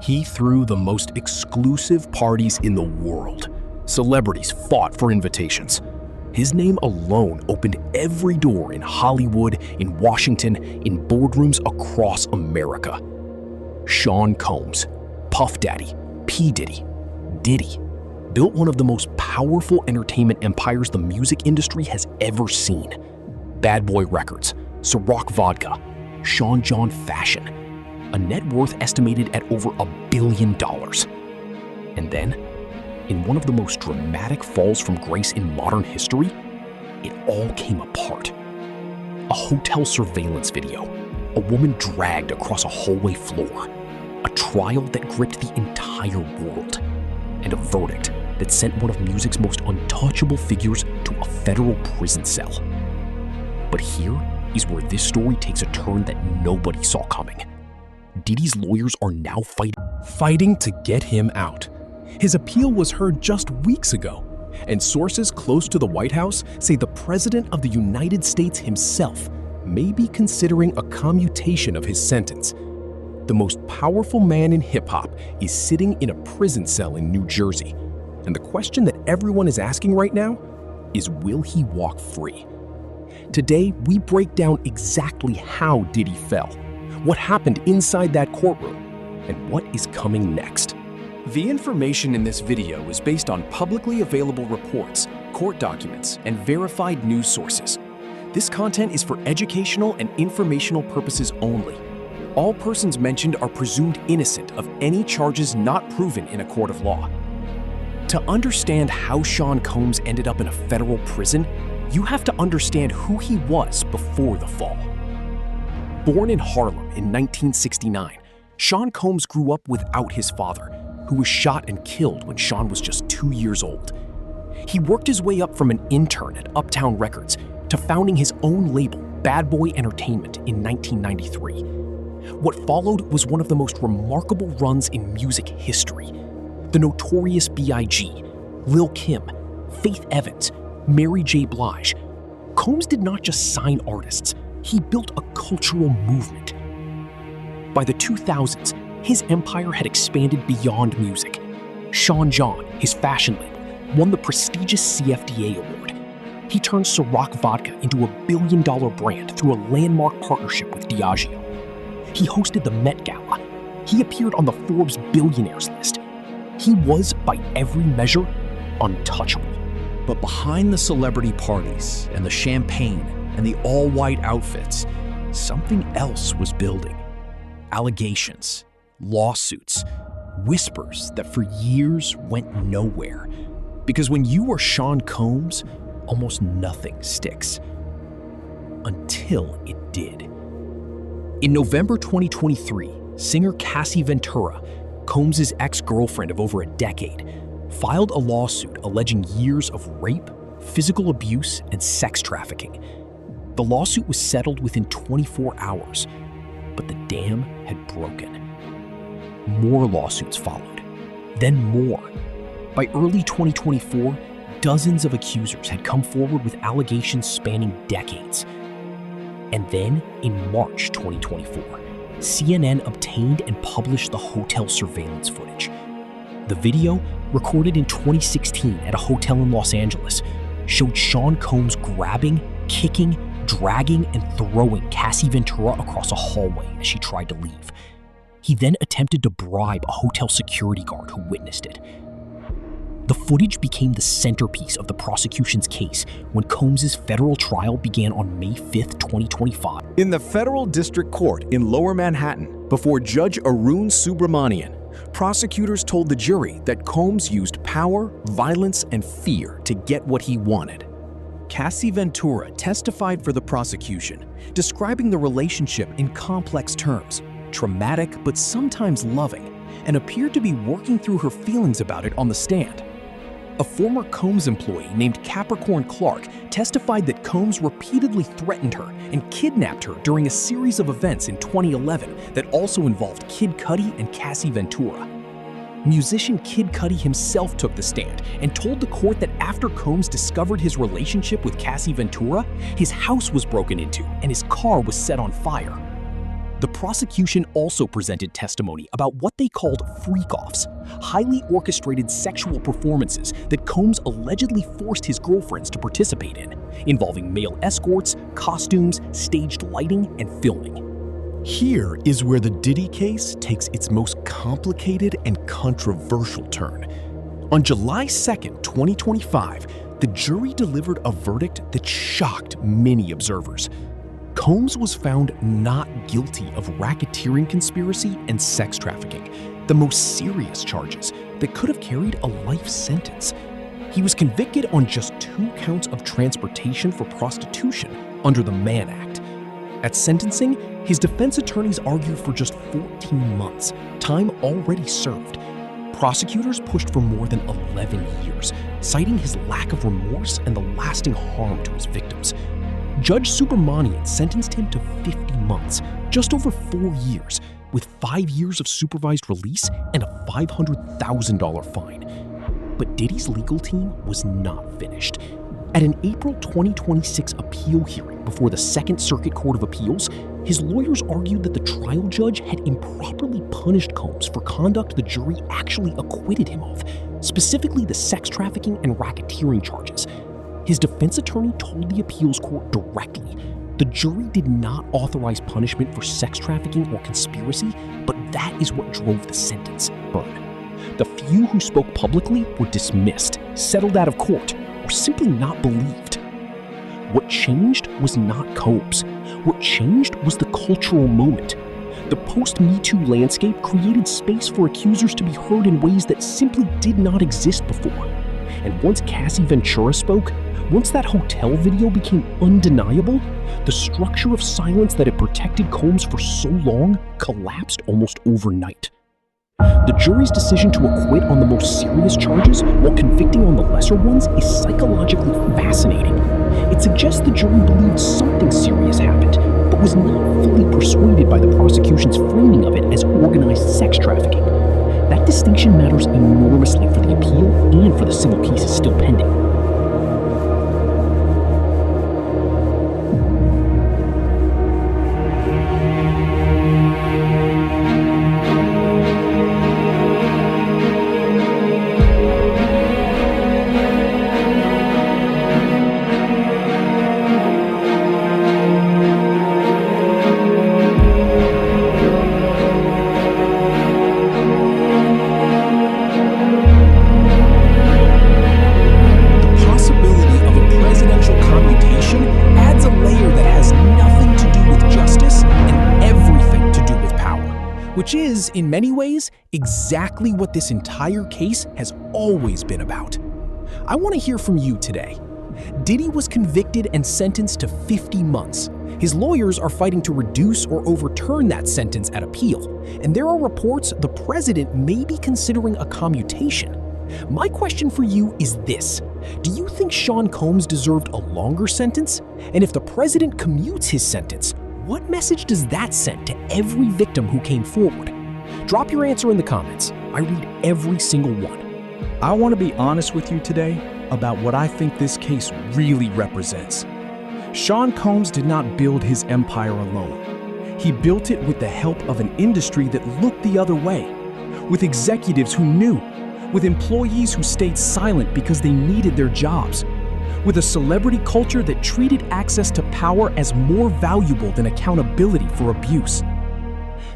He threw the most exclusive parties in the world. Celebrities fought for invitations. His name alone opened every door in Hollywood, in Washington, in boardrooms across America. Sean Combs, Puff Daddy, P. Diddy, Diddy, built one of the most powerful entertainment empires the music industry has ever seen. Bad Boy Records, Ciroc Vodka, Sean John Fashion, a net worth estimated at over $1 billion. And then, in one of the most dramatic falls from grace in modern history, it all came apart. A hotel surveillance video, a woman dragged across a hallway floor, a trial that gripped the entire world, and a verdict that sent one of music's most untouchable figures to a federal prison cell. But here is where this story takes a turn that nobody saw coming. Diddy's lawyers are now fighting to get him out. His appeal was heard just weeks ago, and sources close to the White House say the President of the United States himself may be considering a commutation of his sentence. The most powerful man in hip-hop is sitting in a prison cell in New Jersey, and the question that everyone is asking right now is, will he walk free? Today, we break down exactly how Diddy fell, what happened inside that courtroom, and what is coming next. The information in this video is based on publicly available reports, court documents, and verified news sources. This content is for educational and informational purposes only. All persons mentioned are presumed innocent of any charges not proven in a court of law. To understand how Sean Combs ended up in a federal prison, you have to understand who he was before the fall. Born in Harlem in 1969, Sean Combs grew up without his father, who was shot and killed when Sean was just 2 years old. He worked his way up from an intern at Uptown Records to founding his own label, Bad Boy Entertainment, in 1993. What followed was one of the most remarkable runs in music history. The Notorious B.I.G., Lil' Kim, Faith Evans, Mary J. Blige. Combs did not just sign artists, he built a cultural movement. By the 2000s, his empire had expanded beyond music. Sean John, his fashion label, won the prestigious CFDA award. He turned Ciroc Vodka into a billion-dollar brand through a landmark partnership with Diageo. He hosted the Met Gala. He appeared on the Forbes billionaires list. He was, by every measure, untouchable. But behind the celebrity parties and the champagne and the all-white outfits, something else was building. Allegations, lawsuits, whispers that for years went nowhere. Because when you are Sean Combs, almost nothing sticks. Until it did. In November 2023, singer Cassie Ventura, Combs' ex-girlfriend of over a decade, filed a lawsuit alleging years of rape, physical abuse, and sex trafficking. The lawsuit was settled within 24 hours, but the dam had broken. More lawsuits followed, then more. By early 2024, dozens of accusers had come forward with allegations spanning decades. And then, in March 2024, CNN obtained and published the hotel surveillance footage. The video, recorded in 2016 at a hotel in Los Angeles, showed Sean Combs grabbing, kicking, dragging, and throwing Cassie Ventura across a hallway as she tried to leave. He then attempted to bribe a hotel security guard who witnessed it. The footage became the centerpiece of the prosecution's case when Combs' federal trial began on May 5, 2025. In the federal district court in Lower Manhattan, before Judge Arun Subramanian, prosecutors told the jury that Combs used power, violence, and fear to get what he wanted. Cassie Ventura testified for the prosecution, describing the relationship in complex terms, traumatic but sometimes loving, and appeared to be working through her feelings about it on the stand. A former Combs employee named Capricorn Clark testified that Combs repeatedly threatened her and kidnapped her during a series of events in 2011 that also involved Kid Cudi and Cassie Ventura. Musician Kid Cudi himself took the stand and told the court that after Combs discovered his relationship with Cassie Ventura, his house was broken into and his car was set on fire. The prosecution also presented testimony about what they called freak-offs, highly orchestrated sexual performances that Combs allegedly forced his girlfriends to participate in, involving male escorts, costumes, staged lighting, and filming. Here is where the Diddy case takes its most complicated and controversial turn. On July 2nd, 2025, the jury delivered a verdict that shocked many observers. Combs was found not guilty of racketeering conspiracy and sex trafficking, the most serious charges that could have carried a life sentence. He was convicted on just 2 counts of transportation for prostitution under the Mann Act. At sentencing, his defense attorneys argued for just 14 months, time already served. Prosecutors pushed for more than 11 years, citing his lack of remorse and the lasting harm to his victims. Judge Subramanian sentenced him to 50 months, just over 4 years, with 5 years of supervised release and a $500,000 fine. But Diddy's legal team was not finished. At an April 2026 appeal hearing before the Second Circuit Court of Appeals, his lawyers argued that the trial judge had improperly punished Combs for conduct the jury actually acquitted him of, specifically the sex trafficking and racketeering charges. His defense attorney told the appeals court directly, the jury did not authorize punishment for sex trafficking or conspiracy, but that is what drove the sentence. The few who spoke publicly were dismissed, settled out of court, or simply not believed. What changed was not Combs. What changed was the cultural moment. The post-Me Too landscape created space for accusers to be heard in ways that simply did not exist before. And once Cassie Ventura spoke, once that hotel video became undeniable, the structure of silence that had protected Combs for so long collapsed almost overnight. The jury's decision to acquit on the most serious charges while convicting on the lesser ones is psychologically fascinating. It suggests the jury believed something serious happened, but was not fully persuaded by the prosecution's framing of it as organized sex trafficking. That distinction matters enormously for the appeal and for the civil cases still pending. Which is, in many ways, exactly what this entire case has always been about. I want to hear from you today. Diddy was convicted and sentenced to 50 months. His lawyers are fighting to reduce or overturn that sentence at appeal, and there are reports the president may be considering a commutation. My question for you is this: do you think Sean Combs deserved a longer sentence? And if the president commutes his sentence, what message does that send to every victim who came forward? Drop your answer in the comments. I read every single one. I want to be honest with you today about what I think this case really represents. Sean Combs did not build his empire alone. He built it with the help of an industry that looked the other way, with executives who knew, with employees who stayed silent because they needed their jobs, with a celebrity culture that treated access to power as more valuable than accountability for abuse.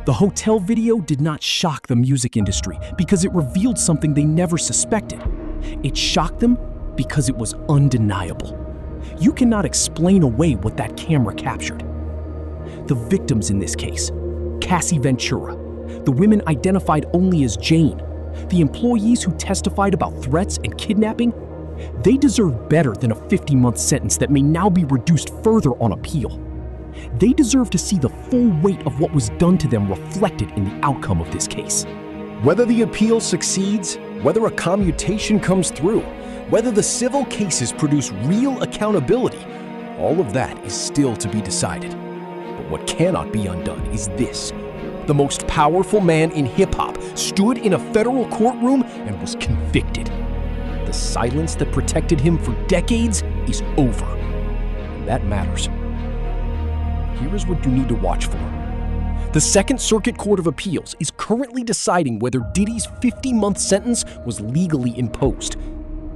The hotel video did not shock the music industry because it revealed something they never suspected. It shocked them because it was undeniable. You cannot explain away what that camera captured. The victims in this case: Cassie Ventura, the women identified only as Jane, the employees who testified about threats and kidnapping, they deserve better than a 50-month sentence that may now be reduced further on appeal. They deserve to see the full weight of what was done to them reflected in the outcome of this case. Whether the appeal succeeds, whether a commutation comes through, whether the civil cases produce real accountability, all of that is still to be decided. But what cannot be undone is this: the most powerful man in hip-hop stood in a federal courtroom and was convicted. The silence that protected him for decades is over, and that matters. Here is what you need to watch for. The Second Circuit Court of Appeals is currently deciding whether Diddy's 50-month sentence was legally imposed.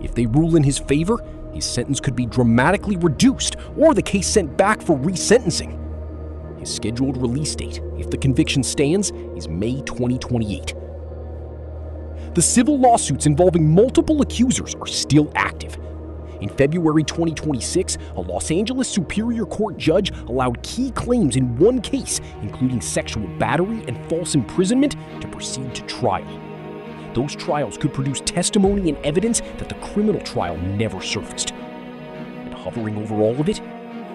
If they rule in his favor, his sentence could be dramatically reduced or the case sent back for resentencing. His scheduled release date, if the conviction stands, is May 2028. The civil lawsuits involving multiple accusers are still active. In February 2026, a Los Angeles Superior Court judge allowed key claims in one case, including sexual battery and false imprisonment, to proceed to trial. Those trials could produce testimony and evidence that the criminal trial never surfaced. And hovering over all of it,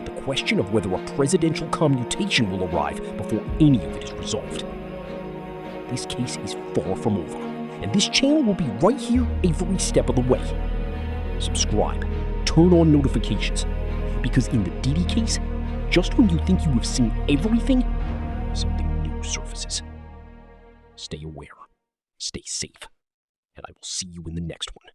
the question of whether a presidential commutation will arrive before any of it is resolved. This case is far from over, and this channel will be right here every step of the way. Subscribe, turn on notifications, because in the Diddy case, just when you think you have seen everything, something new surfaces. Stay aware, stay safe, and I will see you in the next one.